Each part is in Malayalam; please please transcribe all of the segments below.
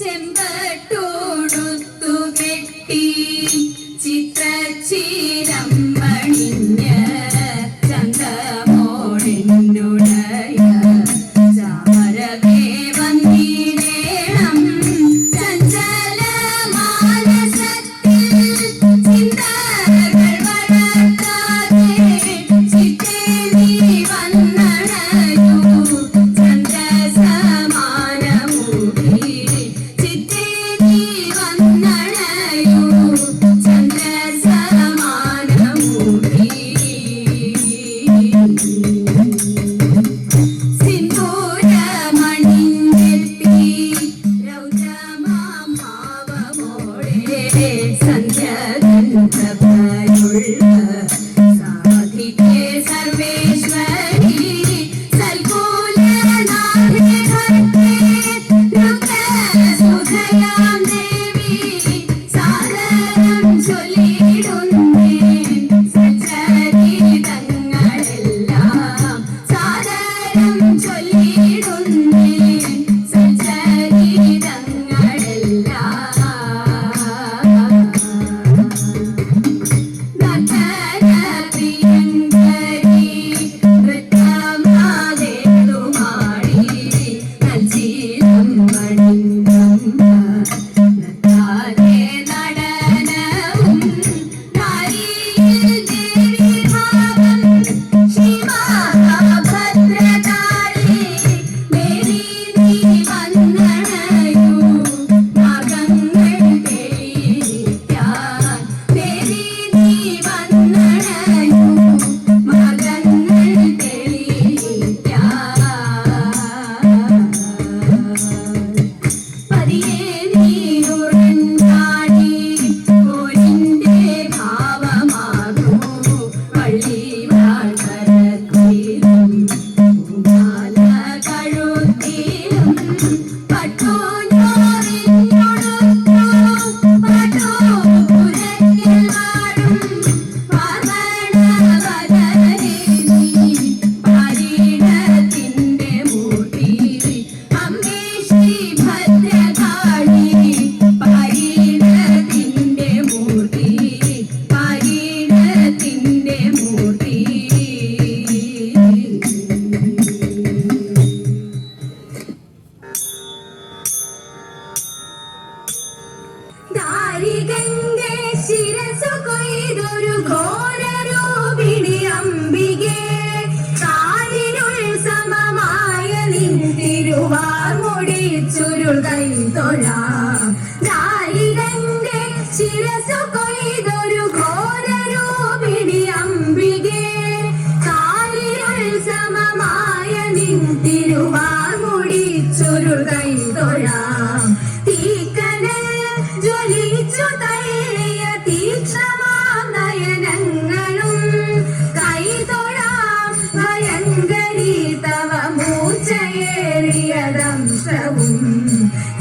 ചെമ്പട്ടോടുത്തു കെട്ടി ചിത്രചീരം പണിഞ്ഞ ചന്തമോടിനുടയ ചാമരവേ വന്നിടേണം ചഞ്ചല മാനസത്തിൽ ചിന്തകൾ വളർത്താതെ ചിത്തേ നീ വന്നണയൂ ചന്ദ്രസമാനമൂടി ചിത്തേ നീ വന്നണയൂ ചന്ദ്രസമാനമൂടി സിന്ദൂരമണിഞ്ഞെത്തി രൗദ്രമാഭാവമോടെ സന്ധ്യഗന്ധപരുള്ള സാധികേ സർവേശ്വരി സൽകുലനാഥേ ഭക്തേ രുദ്രസുധയാം ദേവി സാദരം ചൊല്ലിടുന്നേ സച്ചരിതങ്ങളെല്ലാം സാദരം ചൊല്ലിടുന്നേ ദാരികന്റെ ശിരസു കൊയ്തൊരു ഘോരരൂപിണി അംബികേ കാലിനുൾ സമമായ നിൻ തിരുവാർമുടി ചുരുൾ കൈതൊഴാം ദാരികന്റെ ശിരസു കൊയ്തൊരു ഘോരരൂപിണി അംബികേ കാലിനുൾ സമമായ നിൻ തിരുവാർമുടി ചുരുൾ കൈതൊഴാം ജ്വലിച്ചു തള്ളിയ തീക്ഷണമാം നയനങ്ങളും കൈതൊഴാം ഭയങ്കരീ തവ മൂർച്ചയേറിയ ദംശവും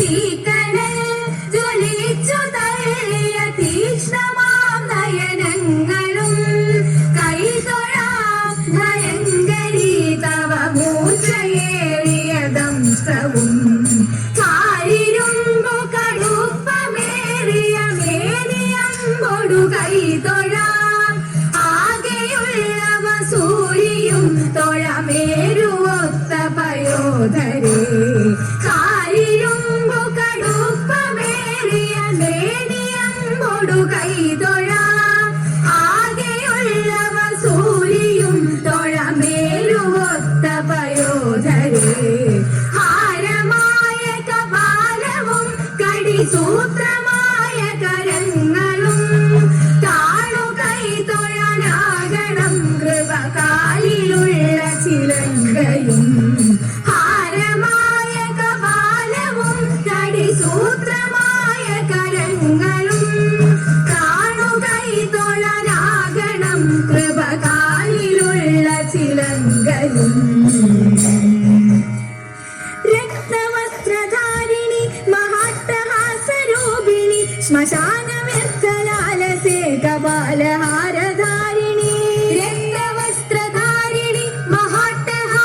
തീക്കനൽ ജ്വലിച്ചു തള്ളിയ തീക്ഷണമാം നയനങ്ങളും കൈതൊഴാം ഭയങ്കരീ തവ മൂർച്ചയേറിയ ദംശവും കൈതൊഴാം ആകെയുള്ളവ സൂര്യയും തൊഴമേരുവൊത്ത പയോധരേ കാലിരുമ്പു കടുപ്പമേറിയ മേനിയമ്പൊടു കൈതൊഴാം ആകെയുള്ളവ സൂര്യയും തൊഴമേരുവൊത്ത പയോധരേ ഹാരമായ കപാലവും കടിസൂത്രമായ കരങ്ങളും കൃപകാലിലുള്ള ചിലങ്കയും ഹാരമായ കപാലവും കടിസൂത്രമായ കരങ്ങളും കാണുകൈതൊഴനാകണം കൃപകാലിലുള്ള ചിലങ്കയും രക്തവസ്ത്രധാരിണി മഹാട്ടഹാസരൂപിണി ശ്മശാന വ്യർത്ഥലാലസേ കപാലഹാരധാരിണി രക്തവസ്ത്രധാരിണി മഹാട്ടഹാസരൂപിണി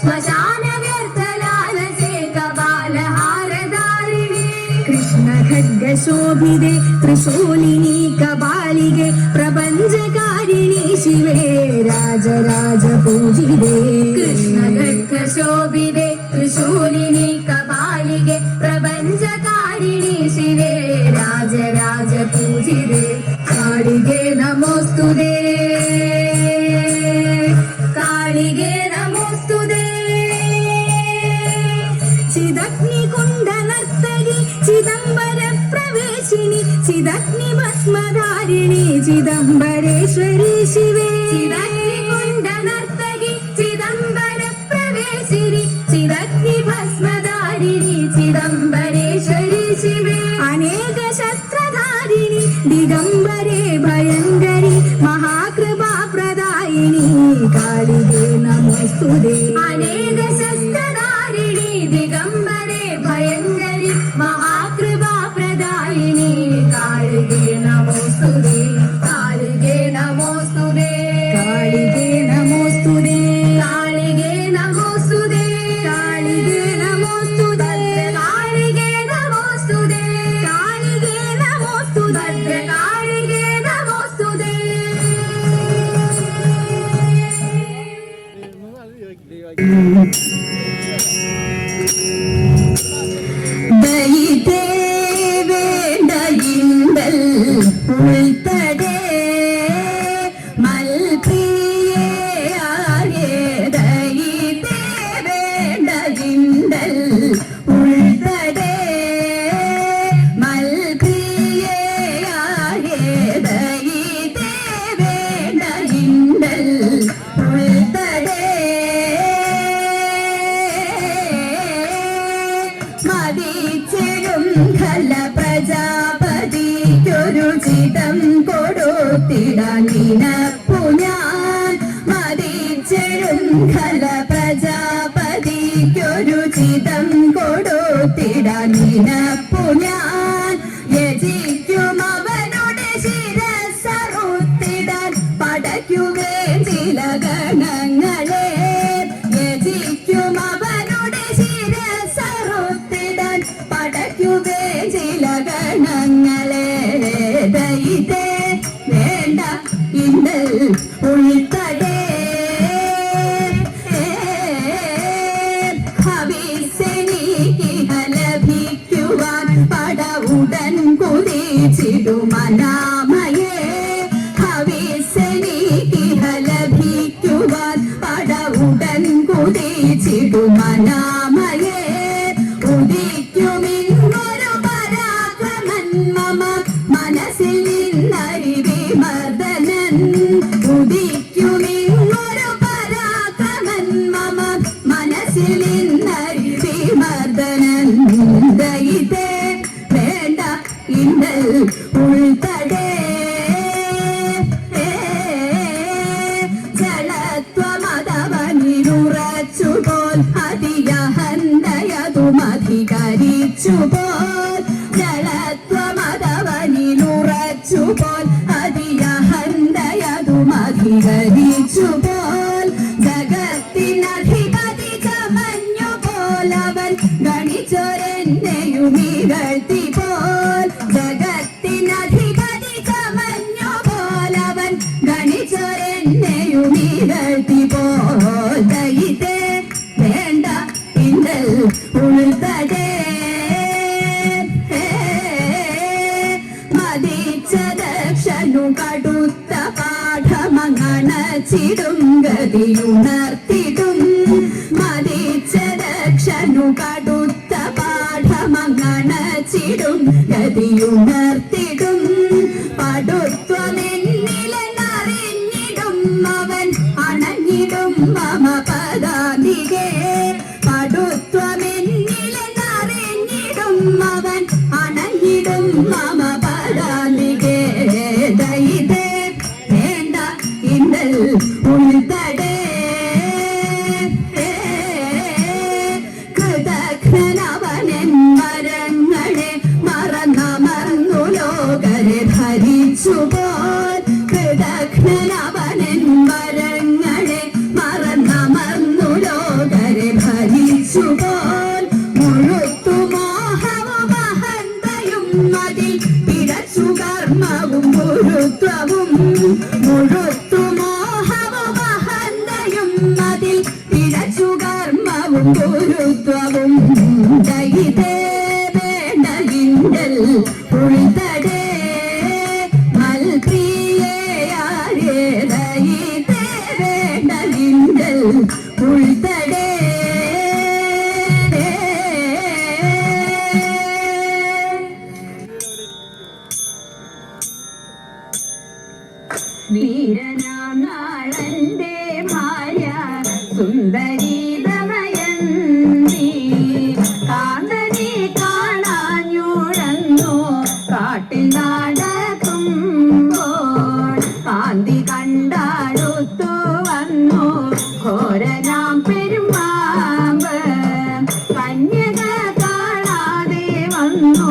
ശ്മശാന വ്യർത്ഥലാലസേ കപാലഹാരധാരിണി ശോഭിതേ ത്രിശൂലിനി കപാലികെ പ്രപഞ്ചകാരിണി ശിവേ രാജരാജ പൂജിതേ കൃഷ്ണഖഡ്ഗ ശോഭിതേ ത്രിശൂലിനി കപാലികെ പ്രപഞ്ചകാരിണി ശിവേ രാജരാജ പൂജിതേ കാളികേ നമോസ്തുതേ കാളികേ നമോസ്തുതേ ചിദഗ്നികുണ്ഡ നർത്തകി ചിദംബര പ്രവേശിനി ചിദഗ്നി ഭസ്മധാരിണി ചിദംബരേശ്വരി ശിവേ ചിദഗ്നികുണ്ഡ നർത്തകി ചിദംബര പ്രവേശിനി ചിദഗ്നി ഭസ്മധാരിണി ചിദംബരേശ്വരി ശിവേ അനേക ശസ്ത്രധാരിണി ദിഗംബരേ ഭയങ്കരി മഹാകൃപാ പ്രദായിനി കാളികേ നമോസ്തുതേ അനേക ശസ്ത്രധാരിണി ദിഗംബരേ ഭയങ്കരി മഹാകൃപാ പ്രദായിനി കാളികേ നമോസ്തുതേ കാളികേ നമോസ്തുതേ കാളികേ നമോസ്തുതേ കാളികേ നമോസ്തുതേ കാളികേ നമോസ്തുതേ കാളികേ നമോസ്തുതേ കാളികേ നമോസ്തുതേ കാളികേ നമോസ്തുതേ ദയിതേ വേണ്ടയിണ്ടൽ ഉൾത്തടേ മൽപ്രിയേ ആരേ ദയിതേ വേണ്ടയിണ്ടൽ ഉൾത്തടേ മൽപ്രിയേ ആരേ ദയിതേ വേണ്ടയിണ്ടൽ ഉൾത്തടേ മതിച്ചെഴും ഖല പ്രജാപതിക്കൊരു ചിതം കൊടുത്തിടാൻ നിനപ്പു ഞാൻ മതിച്ചെഴും ഖല പ്രജാപതിക്കൊരു ചിതം കൊടുത്തിടാൻ നിനപ്പു ഞാൻ യജിക്കും അവനുടെ ശിരസ്സറുത്തിടാൻ പടയ്ക്കുവേൻ ചില ഗണങ്ങളെ യജിക്കും അവനുടെ ശിരസ്സറുത്തിടാൻ പടയ്ക്കുവേ ചില ഗണങ്ങളെ ദയിതേ വേണ്ട ഇന്നൽ ഉൾത്തടേ ഹവിസെനിക്കിഹ ലഭിക്കുവാൻ പടവുടൻ കുതിച്ചിടുമനാമയേ ഹവിസെനിക്കിഹ ലഭിക്കുവാൻ പടവുടൻ കുതിച്ചിടുമനാമയേ ഉദിക്കുമിന്നൊരു പരാക്രമൻ മമ മനസ്സിൽ നിന്നരിവിമർദ്ദനൻ ഉദിക്കുമിന്നൊരു പരാക്രമൻ മമ മനസ്സിൽ നിന്നരിവിമർദ്ദനൻ ദയിതേ വേണ്ട ഇന്നൽ ഉൾത്തടേ ജലത്വമതവനിലുറച്ചുപോൽ അതിയഹന്തയതുമധികരിച്ചുപോൽ ജലത്വമതവനിലുറച്ചുപോൽ അതിയഹന്തയതുമധികരിച്ചുപോൽ ജഗത്തിനധിപതി ചമഞ്ഞുപോലവൻ ഗണിച്ചൊരെന്നെയുമികഴ്ത്തിപോൽ ജഗത്തിനധിപതി ചമഞ്ഞുപോലവൻ ഗണിച്ചൊരെന്നെയുമികഴ്ത്തിപോൽ ദയിതേ വേണ്ട ഇന്നൽ ഉൾത്തടേ മതിച്ചദക്ഷനു കടുത്ത പാഠമങ്ങണച്ചിടും ഗതിയുണർത്തിടും മതിച്ചദക്ഷനു കടുത്ത പാഠമങ്ങണച്ചിടും ഗതിയുണർത്തിടും പടുത്വമെന്നിലെന്നറിഞ്ഞിടും അവൻ അണഞ്ഞിടും മമ പദാതികേ പടുത്വമെന്നിലെന്നറിഞ്ഞിടും അവൻ അണഞ്ഞിടും മമ പദാതികേ ദയിതേ വേണ്ട ഇന്നൽ ഉൾത്തടേ കൃതഘ്നനവനൻ മരങ്ങളെ മറന്നമർന്നു ലോകരെ ധരിച്ചുപോൽ കൃതഘ്നനവനൻ മരങ്ങളെ മറന്നമർന്നു ലോകരെ ഭരിച്ചുപോൽ മുഴുത്തു മോഹവും അഹന്തയും അതിൽ സുകർമ്മവും ഗുരുത്വവും ദയിതേ വേണ്ടകിണ്ടൽ ഉൾത്തടേ മൽപ്രിയയാരേ ദയിതേ വേണ്ടകിണ്ടൽ ഉൾത്തടേ വീരനാളന്റെ ഭാര്യ സുന്ദരി ദമയന്തി കാന്തനെ കാണാഞ്ഞുഴന്നു കാട്ടിൽ നടക്കുമ്പോൾ കാന്തി കണ്ടാടുത്തു വന്നു ഘോരനാം പെരുമാമ്പ് കന്യക കാണാതെ വന്നു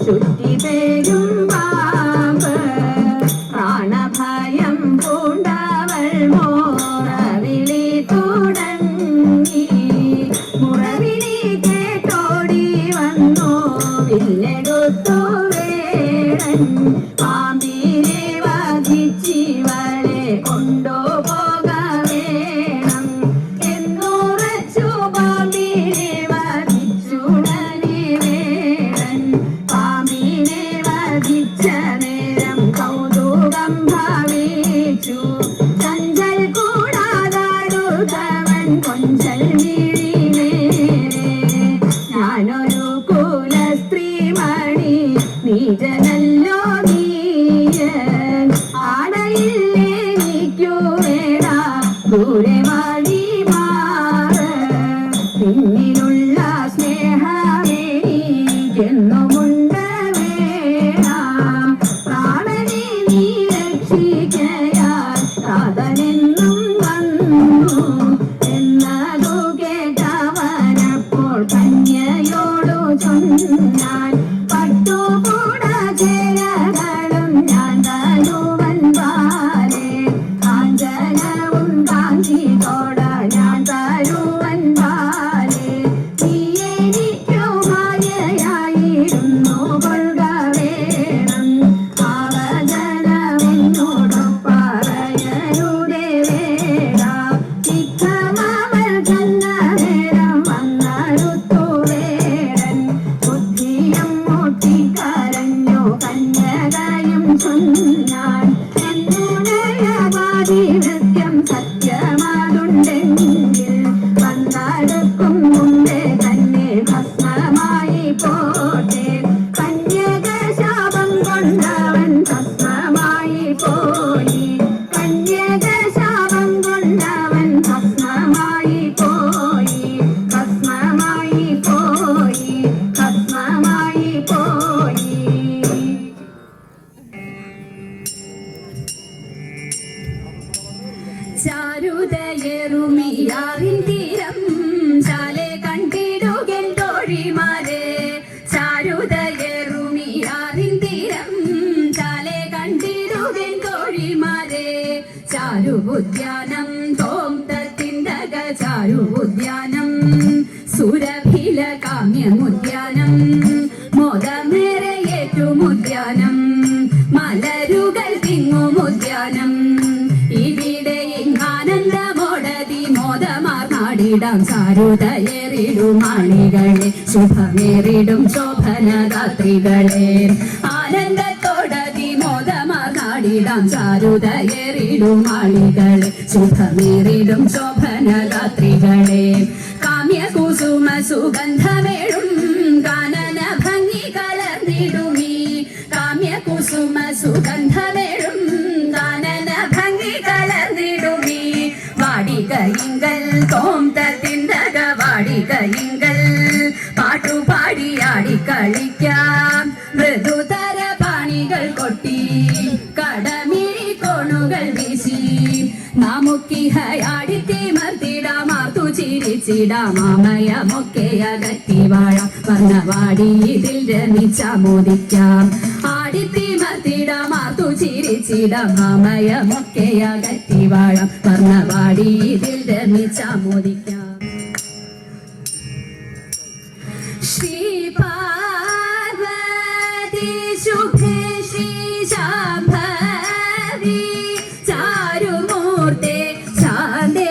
ചുറ്റി പേരും പാമ്പ് പ്രാണഭയം പൂണ്ടവൾ മോറവിളി തുടങ്ങി മുറവിളി കേട്ടോടി വന്നു വില്ലെടുത്തു വേടൻ പാമ്പിനെ വധിച്ചിവളെ കൊണ്ടുപോക വേണം എന്നുറച്ചു പാമ്പിനെ വധിച്ചുടനെ വേടൻ പാമ്പിനെ വധിച്ച നേരം കൗതുകം ഭാവിച്ചു ചഞ്ചൽ കൂടാതാടുതവൻ കൊഞ്ചൽ വീഴിനേരെ ഞാനൊരു കുല സ്ത്രീമണി നീജനല്ലോ നീയ ആടയില്ലേനിക്കു വേട ദൂരെ വഴി മാറ് പിന്നിലുള്ള സ്നേഹമേനിക്കെന്നുമുണ്ട് വേണം പ്രാണനെ നീ രക്ഷിക്കയാൽ കാതനെന്നും വന്നു എന്നതു കേട്ടവനപ്പോൾ കന്യയോടു ചൊന്നാൻ പട്ടുകൂട ചേരകളും ഞാൻ തരുവൻ പാലേ കാഞ്ചനവും കാഞ്ചി തോട ഞാൻ തരുവൻ പാലേ നീ എനിക്കു ഭാര്യയായിരുന്നു കൊള്ളുക വേണം ആവചനമെന്നോടു പറയരുതേ വേട ചിത്തമാവൽ ചെന്ന നേരം വന്നടുത്തു വേടൻ ബുദ്ധിയും മുട്ടിക്കരഞ്ഞു കന്യകയും ചൊന്നാൻ എന്നുടയ പാതിവൃത്യം സത്യമാതുണ്ടെങ്കിൽ വന്നടുക്കും മുമ്പേ തന്നെ ഭസ്മമായി പോട്ടെ കന്യക ശാപം കൊണ്ടവൻ ഭസ്മമായി പോയി കന്യക ശാപം കൊണ്ടവൻ ഭസ്മമായി പോയി ഭസ്മമായി പോയി ഭസ്മമായി പോയി ചാരുതയേറുമിയാറിൻ തീരം ചാലെ കണ്ടിടുകൻ തോഴിമാരെ ചാരുതയേറുമിയാറിൻ തീരം ചാലെ കണ്ടിടുകൻ തോഴിമാരെ ചാരുബുദ്ധ്യാനം തോംതത്തിന്തക ചാരുബുദ്ധ്യാനം സുരഭില കാമ്യമുദ്യാനം മോദമേറെ ഏറ്റുമുദ്യാനം മലരുകൾ തിങ്ങുമുദ്യാനം ഇവിടെ ആനന്ദമോടതി മോദമാർന്നാടിടാം ചാരുതയേറിടും ആണികളെ ശുഭമേറിടും ശോഭനഗാത്രികളെ ആനന്ദത്തോടതി മോദമാർന്നാടിടാം ചാരുതയേറിടും ആണികളെ ശുഭമേറിടും ശോഭനഗാത്രികളെ കാമ്യകുസുമ സുഗന്ധമേഴും കാനന ഭംഗി കലർന്നിടുമീ കാമ്യകുസുമ സുഗന്ധമേഴും കാനന ഭംഗി കലർന്നിടുമീ വാടികയിങ്കൽ തോംതത്തിന്തക വാടികയിങ്കൽ പാട്ടുപാടിയാടി കളിക്കാം മൃദുതര പാണികൾ കൊട്ടി കടമിഴി കോണുകൾ വീശി നാമുക്കിഹയാടിത്തിമർത്തിടാമാർത്തു ചിരിച്ചിടാമയമൊക്കെ അകറ്റി വാഴാം വർണ്ണവാടി ഇതിൽ രമിച്ചാമോദിക്കാം ആടിത്തിമർത്തിടാമാർത്തു ചിരിച്ചിടാമയമൊക്കെ അകറ്റി വാഴാം വർണ്ണവാടി ഇതിൽ രമിച്ചാമോദിക്കാം ശ്രീ പാർവതി ശുഭേ ശ്രീ ശാംഭവി ചാരുമൂർത്തെ ശാന്തേശദായിനി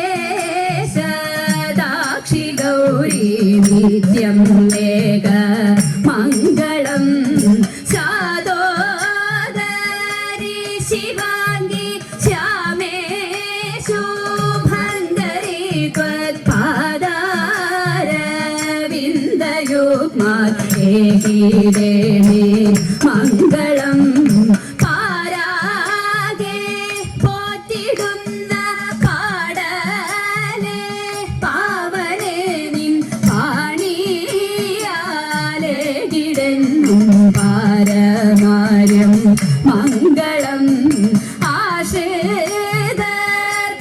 നിത്യം വേഗ മംഗളം സാദോദരി ശിവാംഗി ശ്യാമേ ശുഭങ്കരി ത്വത്പാദാരവിന്ദയുഗ്മേ മംഗളം പാരാകെ പോറ്റിടുന്ന പാടലേ പാവനേ നിൻ പാണിയാലേ കിടന്നും പാരമാര്യം മംഗളം ആശ്രിതർ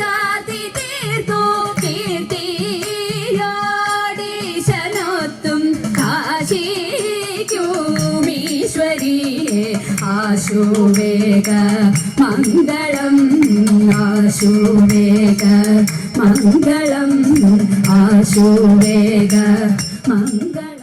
കാത്തി തീർത്തു കീർത്തിയോടീശനൊത്തും കാശിക്കുമീശ്വരിയെ ആശുവേഗ മംഗളം ആശുവേഗ മംഗളം ആശുവേഗ മംഗളം